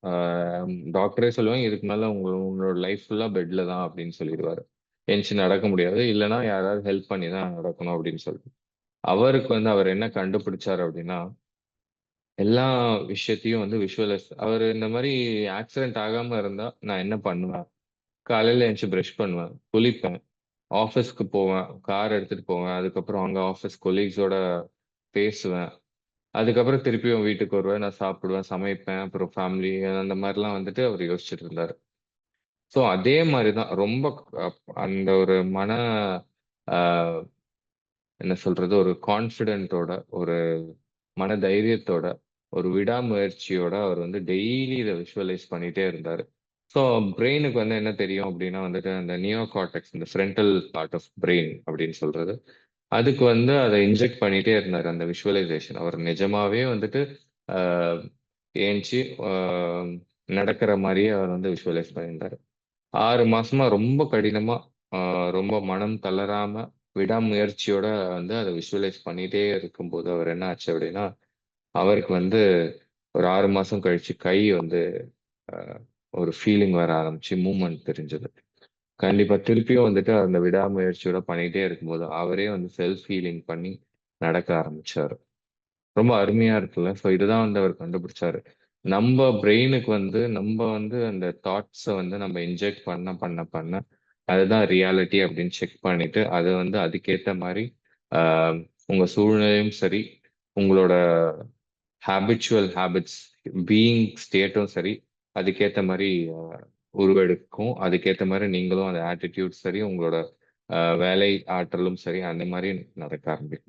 ஆ டாக்டரே சொல்லுவாங்க, "இதுக்கு மேல உங்களோட லைஃப் ஃபுல்லா பெட்ல தான்" அப்படின்னு சொல்லிருவாரு. எந்திச்சு நடக்க முடியாது. இல்லன்னா யாராவது ஹெல்ப் பண்ணி தான் நடக்கணும் அப்படின்னு சொல்லிட்டு. அவருக்கு வந்து அவர் என்ன கண்டுபிடிச்சாரு அப்படின்னா, எல்லா விஷயத்தையும் வந்து விஷுவலைஸ் அவரு இந்த மாரி ஆக்சிடென்ட் ஆகாம இருந்தா நான் என்ன பண்ணுவேன்? காலையில எந்திச்சு பிரஷ் பண்ணுவேன், குளிப்பேன், ஆஃபீஸ்க்கு போவேன், கார் எடுத்துட்டு போவேன். அதுக்கப்புறம் அங்க ஆஃபீஸ் கொலீக்ஸோட பேசுவேன். அதுக்கப்புறம் திருப்பியும் வீட்டுக்கு வருவேன். நான் சாப்பிடுவேன், சமைப்பேன். அப்புறம் ஃபேமிலி அந்த மாரிலாம் வந்துட்டு அவரு யோசிச்சுட்டு இருந்தாரு. ஸோ அதே மாரி தான் ரொம்ப அந்த ஒரு ஆ என்ன சொல்றது? ஒரு கான்ஃபிடென்ட்டோட, ஒரு மன தைரியத்தோட, ஒரு விடாமுயற்சியோட அவர் வந்து டெய்லி இத விஷுவலைஸ் பண்ணிட்டே இருந்தாரு. ஸோ பிரெயினுக்கு வந்து என்ன தெரியும் அப்டின்னா வந்துட்டு, அந்த நியோ கார்டெக்ஸ் இந்த ஃப்ரண்டல் பார்ட் ஆஃப் பிரெயின் அப்டின்னு சொல்றது. அதுக்கு வந்து அத இன்ஜெக்ட் பண்ணிட்டே இருந்தாரு அந்த விஷுவலைசேஷன். அவர் நிஜமாவே வந்துட்டு ஆ ஏந்திச்சு ஆ நடக்கிற மாரியே அவர் வந்து விஷுவலைஸ் பண்ணியிருந்தாரு. 6 மாசமா ரொம்ப கடினமா, ஆ ரொம்ப மனம் தளராம, விடாமுயற்சியோட வந்து அத விஷுவலைஸ் பண்ணிட்டே இருக்கும்போது, அவர் என்ன ஆச்சு அப்டின்னா, அவருக்கு வந்து ஒரு 6 மாசம் கழிச்சு கை வந்து அ ஒரு ஃபீலிங் வர ஆரம்பிச்சு, மூவ்மெண்ட் தெரிஞ்சது. கண்டிப்பா திருப்பியும் வந்துட்டு அந்த விடாமுயற்சியோட பண்ணிட்டே இருக்கும்போது, அவரே வந்து செல்ஃப் ஹீலிங் பண்ணி நடக்க ஆரம்பிச்சாரு. ரொம்ப அருமையா இருக்குல்ல. ஸோ இதுதான் வந்து அவர் கண்டுபிடிச்சாரு. நம்ப பிரெயினுக்கு வந்து நம்ப வந்து அந்த தாட்ஸ வந்து நம்ம இன்ஜெக்ட் பண்ண, அதுதான் ரியாலிட்டி அப்படின்னு செக் பண்ணிட்டு, அத வந்து அதுக்கேத்த மாரி ஆ உங்க சூழ்நிலையும் சரி, உங்களோட ஹேபிட்ஸ், பீயிங் ஸ்டேட்டும் சரி, அதுக்கேத்த மாரி உருவெடுக்கும். அதுக்கேத்த மாரி நீங்களும் அந்த ஆட்டிட்யூட் சரி, உங்களோட வேலை ஆற்றலும் சரி, அந்த மாரி நடக்க ஆரம்பிக்கும்.